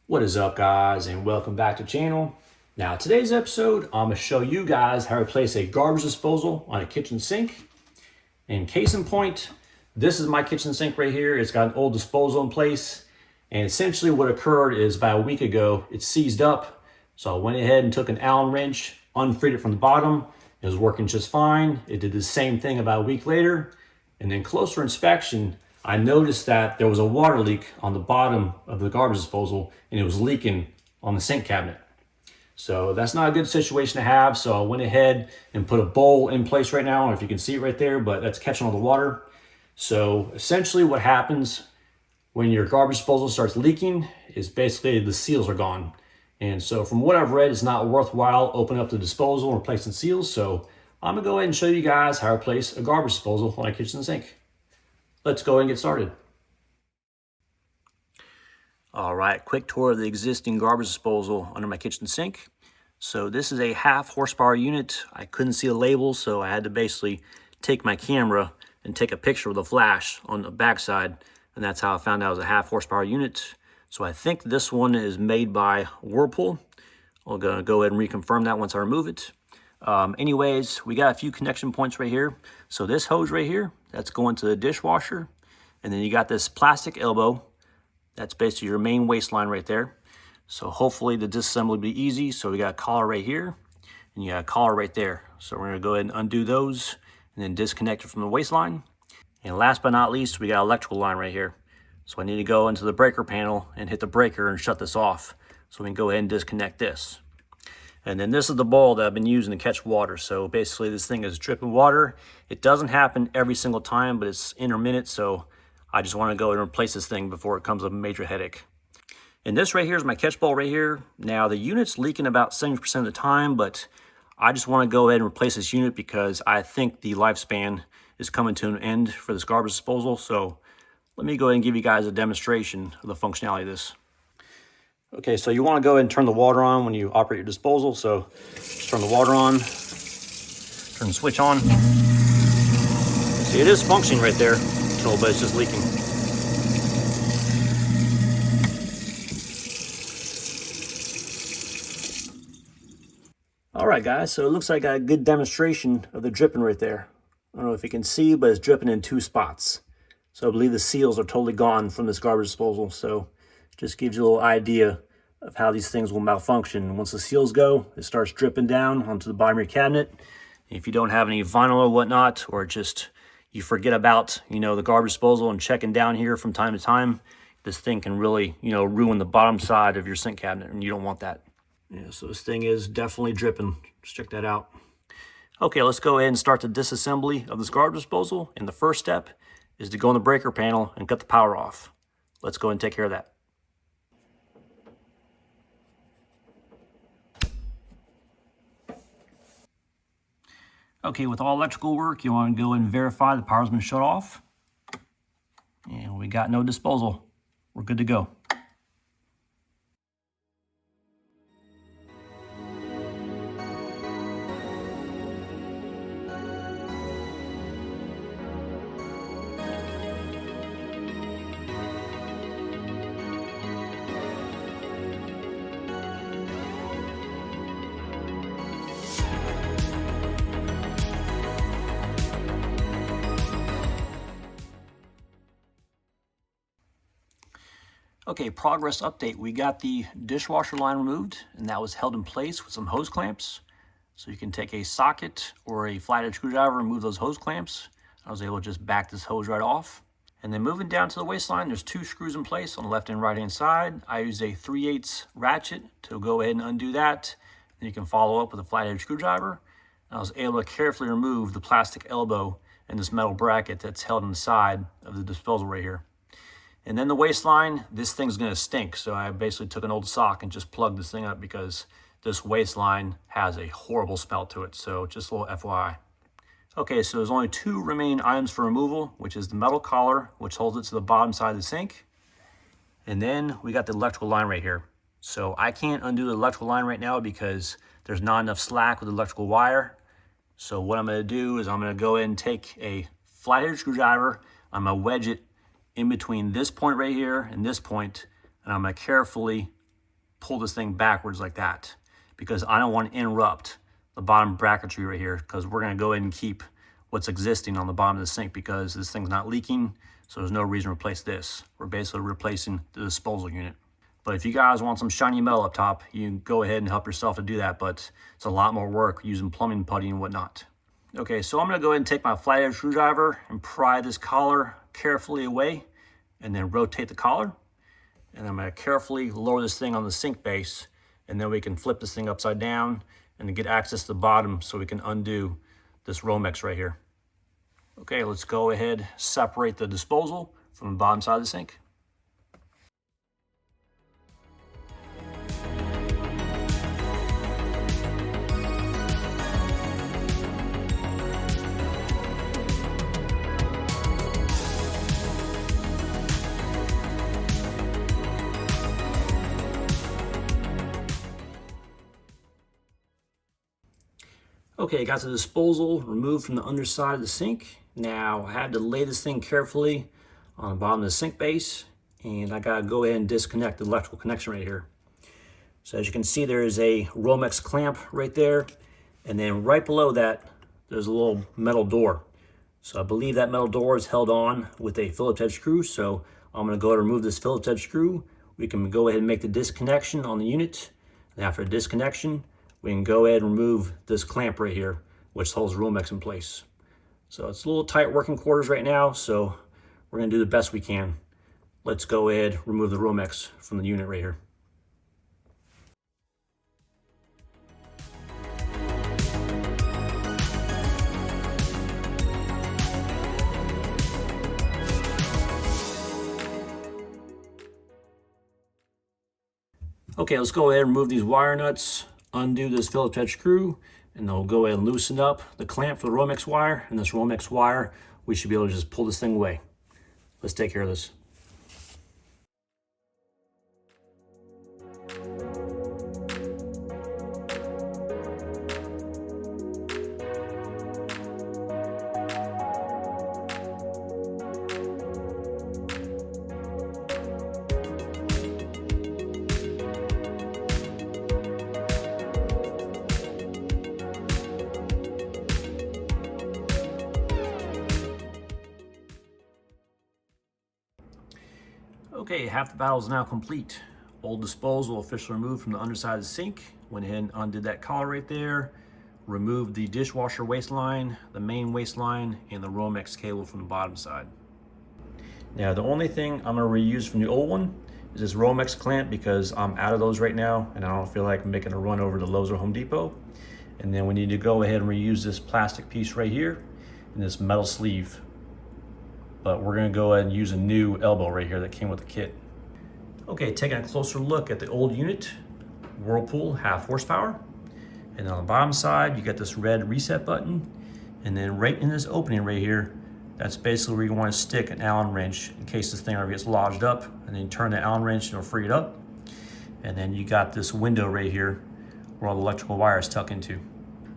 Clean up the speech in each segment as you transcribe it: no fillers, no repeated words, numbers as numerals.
What is up, guys, and welcome back to the channel. Now, today's episode, I'm going to show you guys how to replace a garbage disposal on a kitchen sink. And case in point, this is my kitchen sink right here. It's got an old disposal in place. And essentially what occurred is about a week ago, it seized up. So I went ahead and took an Allen wrench, unfreed it from the bottom. It was working just fine. It did the same thing about a week later. And then closer inspection, I noticed that there was a water leak on the bottom of the garbage disposal and it was leaking on the sink cabinet. So that's not a good situation to have. So I went ahead and put a bowl in place right now. I don't know if you can see it right there, but that's catching all the water. So essentially what happens when your garbage disposal starts leaking is basically the seals are gone. And so from what I've read, it's not worthwhile opening up the disposal and replacing seals. So I'm gonna go ahead and show you guys how to replace a garbage disposal on a kitchen sink. Let's go ahead and get started. All right, quick tour of the existing garbage disposal under my kitchen sink. So this is a 1/2 horsepower unit. I couldn't see the label, so I had to basically take my camera and take a picture with a flash on the backside, and that's how I found out it was a 1/2 horsepower unit. So I think this one is made by Whirlpool. I'm gonna go ahead and reconfirm that once I remove it. Anyways, we got a few connection points right here. So this hose right here, that's going to the dishwasher. And then you got this plastic elbow. That's basically your main waistline right there. So hopefully the disassembly will be easy. So we got a collar right here and you got a collar right there. So we're gonna go ahead and undo those and then disconnect it from the waistline. And last but not least, we got an electrical line right here. So I need to go into the breaker panel and hit the breaker and shut this off. So we can go ahead and disconnect this. And then this is the bowl that I've been using to catch water. So basically this thing is dripping water. It doesn't happen every single time, but it's intermittent. So I just want to go and replace this thing before it becomes a major headache. And this right here is my catch bowl right here. Now the unit's leaking about 70% of the time, but I just want to go ahead and replace this unit because I think the lifespan is coming to an end for this garbage disposal. So let me go ahead and give you guys a demonstration of the functionality of this. Okay, so you want to go ahead and turn the water on when you operate your disposal. So just turn the water on, turn the switch on. See, it is functioning right there, but it's just leaking. All right, guys, so it looks like I got a good demonstration of the dripping right there. I don't know if you can see, but it's dripping in 2 spots. So I believe the seals are totally gone from this garbage disposal. So just gives you a little idea of how these things will malfunction. Once the seals go, it starts dripping down onto the bottom of your cabinet. If you don't have any vinyl or whatnot, or just you forget about, the garbage disposal and checking down here from time to time, this thing can really, ruin the bottom side of your sink cabinet, and you don't want that. Yeah, so this thing is definitely dripping. Just check that out. Okay, let's go ahead and start the disassembly of this garbage disposal. And the first step is to go in the breaker panel and cut the power off. Let's go ahead and take care of that. Okay, with all electrical work, you want to go and verify the power's been shut off. And we got no disposal. We're good to go. Okay, progress update. We got the dishwasher line removed, and that was held in place with some hose clamps. So you can take a socket or a flathead screwdriver and remove those hose clamps. I was able to just back this hose right off. And then moving down to the waistline, there's 2 screws in place on the left and right hand side. I use a 3/8 ratchet to go ahead and undo that. Then you can follow up with a flathead screwdriver. And I was able to carefully remove the plastic elbow and this metal bracket that's held inside of the disposal right here. And then the waistline, this thing's gonna stink. So I basically took an old sock and just plugged this thing up because this waistline has a horrible smell to it. So just a little FYI. Okay, so there's only 2 remaining items for removal, which is the metal collar, which holds it to the bottom side of the sink. And then we got the electrical line right here. So I can't undo the electrical line right now because there's not enough slack with the electrical wire. So what I'm gonna do is I'm gonna go ahead and take a flathead screwdriver, I'm gonna wedge it in between this point right here and this point, and I'm gonna carefully pull this thing backwards like that, because I don't want to interrupt the bottom bracketry right here, because we're going to go ahead and keep what's existing on the bottom of the sink because this thing's not leaking, so there's no reason to replace this. We're basically replacing the disposal unit. But if you guys want some shiny metal up top, you can go ahead and help yourself to do that, but it's a lot more work using plumbing putty and whatnot. Okay, so I'm going to go ahead and take my flathead screwdriver and pry this collar carefully away, and then rotate the collar. And I'm going to carefully lower this thing on the sink base, and then we can flip this thing upside down and then get access to the bottom so we can undo this Romex right here. Okay, let's go ahead, separate the disposal from the bottom side of the sink. Okay, got the disposal removed from the underside of the sink. Now I had to lay this thing carefully on the bottom of the sink base, and I gotta go ahead and disconnect the electrical connection right here. So as you can see, there is a Romex clamp right there, and then right below that, there's a little metal door. So I believe that metal door is held on with a Phillips head screw, so I'm gonna go ahead and remove this Phillips head screw. We can go ahead and make the disconnection on the unit, and after disconnection, we can go ahead and remove this clamp right here, which holds Romex in place. So it's a little tight working quarters right now, so we're gonna do the best we can. Let's go ahead, remove the Romex from the unit right here. Okay, let's go ahead and remove these wire nuts, undo this Phillips head screw, and then we'll go ahead and loosen up the clamp for the Romex wire. And this Romex wire, we should be able to just pull this thing away. Let's take care of this. Okay, half the battle is now complete. Old disposal officially removed from the underside of the sink. Went ahead and undid that collar right there. Removed the dishwasher waistline, the main waistline, and the Romex cable from the bottom side. Now the only thing I'm gonna reuse from the old one is this Romex clamp, because I'm out of those right now and I don't feel like making a run over to Lowe's or Home Depot. And then we need to go ahead and reuse this plastic piece right here and this metal sleeve. But we're gonna go ahead and use a new elbow right here that came with the kit. Okay, taking a closer look at the old unit, Whirlpool, 1/2 horsepower. And on the bottom side, you got this red reset button. And then right in this opening right here, that's basically where you wanna stick an Allen wrench in case this thing ever gets lodged up. And then you turn the Allen wrench and it'll free it up. And then you got this window right here where all the electrical wires tuck into.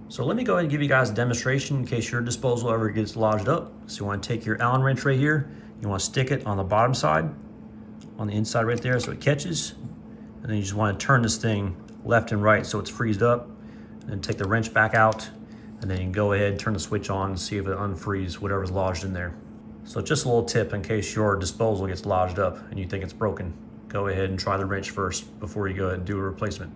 So let me go ahead and give you guys a demonstration in case your disposal ever gets lodged up. So you want to take your Allen wrench right here, you want to stick it on the bottom side, on the inside right there so it catches. And then you just want to turn this thing left and right so it's freezed up. And then take the wrench back out, and then you can go ahead and turn the switch on and see if it unfreezes whatever's lodged in there. So just a little tip in case your disposal gets lodged up and you think it's broken. Go ahead and try the wrench first before you go ahead and do a replacement.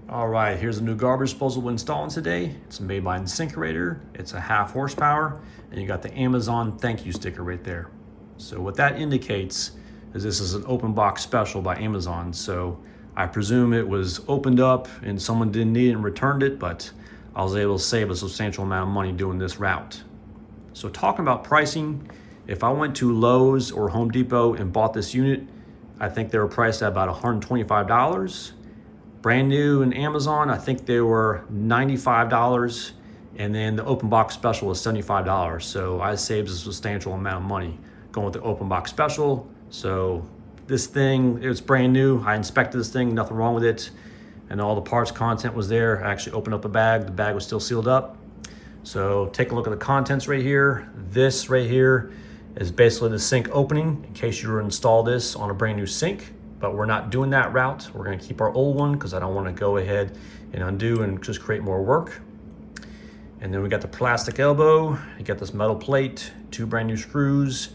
All right, here's a new garbage disposal we're installing today. It's made by InSinkErator. It's a 1/2 horsepower, and you got the Amazon thank you sticker right there. So what that indicates is this is an open box special by Amazon. So I presume it was opened up and someone didn't need it and returned it, but I was able to save a substantial amount of money doing this route. So talking about pricing, if I went to Lowe's or Home Depot and bought this unit, I think they were priced at about $125. Brand new in Amazon, I think they were $95, and then the open box special was $75. So I saved a substantial amount of money going with the open box special. So this thing, it was brand new. I inspected this thing, nothing wrong with it. And all the parts content was there. I actually opened up the bag was still sealed up. So take a look at the contents right here. This right here is basically the sink opening in case you were to install this on a brand new sink. but we're not doing that route. We're gonna keep our old one because I don't wanna go ahead and undo and just create more work. And then we got the plastic elbow, you got this metal plate, 2 brand new screws,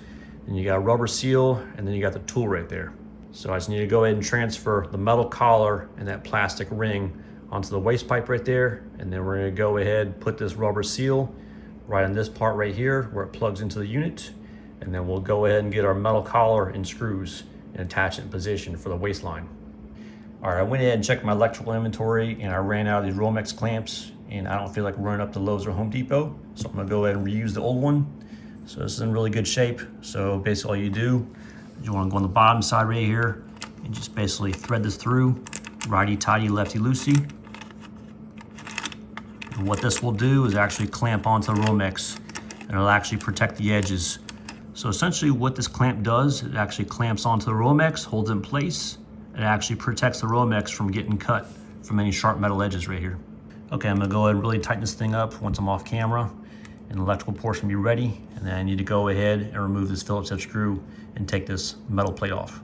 and you got a rubber seal, and then you got the tool right there. So I just need to go ahead and transfer the metal collar and that plastic ring onto the waste pipe right there. And then we're gonna go ahead and put this rubber seal right on this part right here where it plugs into the unit. And then we'll go ahead and get our metal collar and screws and attach it in position for the waste line. All right, I went ahead and checked my electrical inventory and I ran out of these Romex clamps and I don't feel like running up to Lowe's or Home Depot. So I'm gonna go ahead and reuse the old one. So this is in really good shape. So basically all you do is you wanna go on the bottom side right here and just basically thread this through, righty-tighty, lefty-loosey. And what this will do is actually clamp onto the Romex and it'll actually protect the edges. So essentially what this clamp does, it actually clamps onto the Romex, holds it in place, and it actually protects the Romex from getting cut from any sharp metal edges right here. Okay, I'm gonna go ahead and really tighten this thing up once I'm off camera and the electrical portion be ready. And then I need to go ahead and remove this Phillips head screw and take this metal plate off.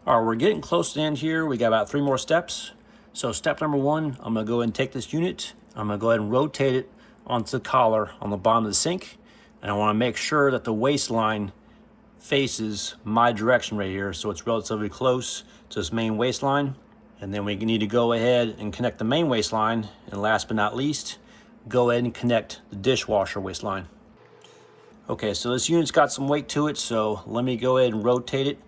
All right, we're getting close to the end here. We got about 3 more steps. So step number 1, I'm gonna go ahead and take this unit. I'm gonna go ahead and rotate it onto the collar on the bottom of the sink. And I wanna make sure that the waistline faces my direction right here. So it's relatively close to this main waistline. And then we need to go ahead and connect the main waistline. And last but not least, go ahead and connect the dishwasher waistline. Okay, so this unit's got some weight to it. So let me go ahead and rotate it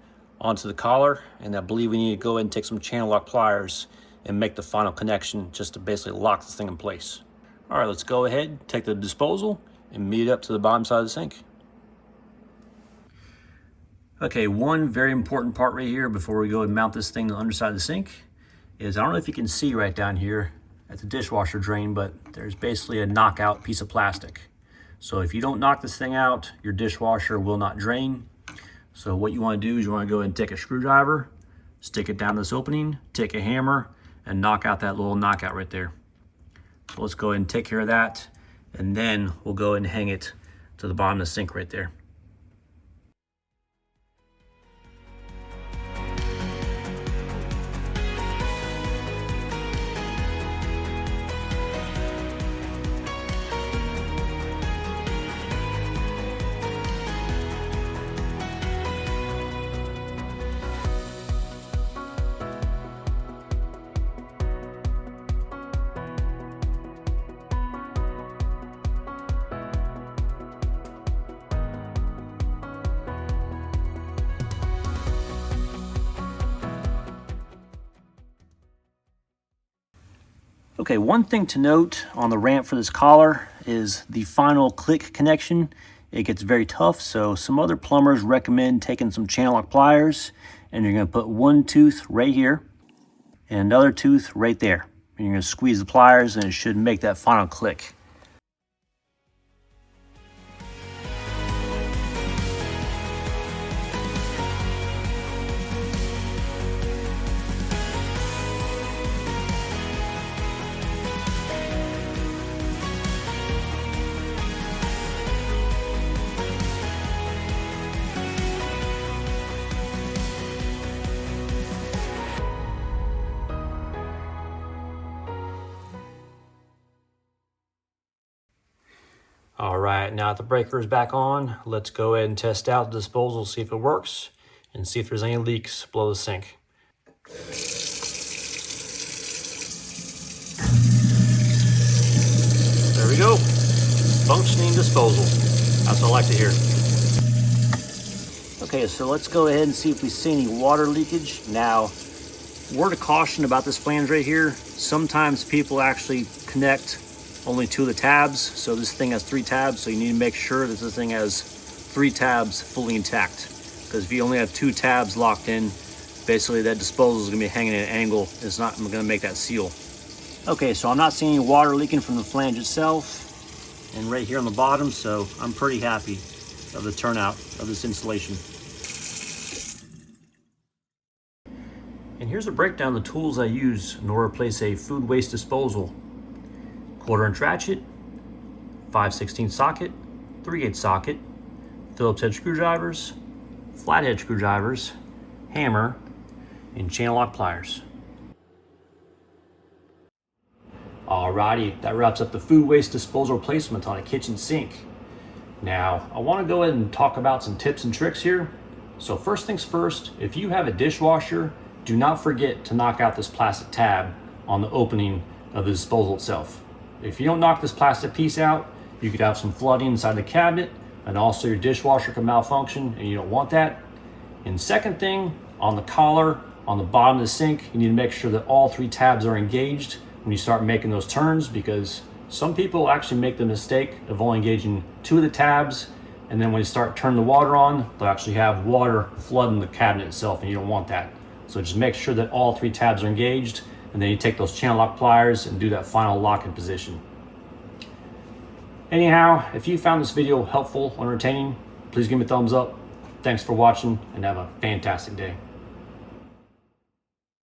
onto the collar, and I believe we need to go ahead and take some channel lock pliers and make the final connection just to basically lock this thing in place. All right, let's go ahead, take the disposal and meet it up to the bottom side of the sink. Okay, one very important part right here before we go and mount this thing to the underside of the sink is, I don't know if you can see right down here at the dishwasher drain, but there's basically a knockout piece of plastic. So if you don't knock this thing out, your dishwasher will not drain. So what you want to do is you want to go ahead and take a screwdriver, stick it down this opening, take a hammer, and knock out that little knockout right there. So let's go ahead and take care of that, and then we'll go ahead and hang it to the bottom of the sink right there. Okay, one thing to note on the ramp for this collar is the final click connection. It gets very tough, so some other plumbers recommend taking some channel lock pliers, and you're gonna put one tooth right here and another tooth right there. And you're gonna squeeze the pliers and it should make that final click. All right, now that the breaker is back on, let's go ahead and test out the disposal, see if it works, and see if there's any leaks below the sink. we go. Functioning disposal. That's what I like to hear. Okay, so let's go ahead and see if we see any water leakage. Now, word of caution about this flange right here. Sometimes people actually connect only 2 of the tabs. So this thing has 3 tabs. So you need to make sure that this thing has 3 tabs fully intact. Because if you only have 2 tabs locked in, basically that disposal is gonna be hanging at an angle. It's not gonna make that seal. Okay, so I'm not seeing any water leaking from the flange itself and right here on the bottom, so I'm pretty happy of the turnout of this installation. And here's a breakdown of the tools I use in order to place a food waste disposal. 1/4" ratchet, 5/16 socket, 3/8 socket, Phillips head screwdrivers, flathead screwdrivers, hammer, and channel lock pliers. Alrighty, that wraps up the food waste disposal replacement on a kitchen sink. Now, I want to go ahead and talk about some tips and tricks here. So first things first, if you have a dishwasher, do not forget to knock out this plastic tab on the opening of the disposal itself. If you don't knock this plastic piece out, you could have some flooding inside the cabinet, and also your dishwasher could malfunction, and you don't want that. And second thing, on the collar, on the bottom of the sink, you need to make sure that all 3 tabs are engaged when you start making those turns, because some people actually make the mistake of only engaging 2 of the tabs, and then when you start turning the water on, they'll actually have water flooding the cabinet itself, and you don't want that. So just make sure that all 3 tabs are engaged, and then you take those channel lock pliers and do that final lock in position. Anyhow, if you found this video helpful or entertaining, please give me a thumbs up. Thanks for watching, and have a fantastic day.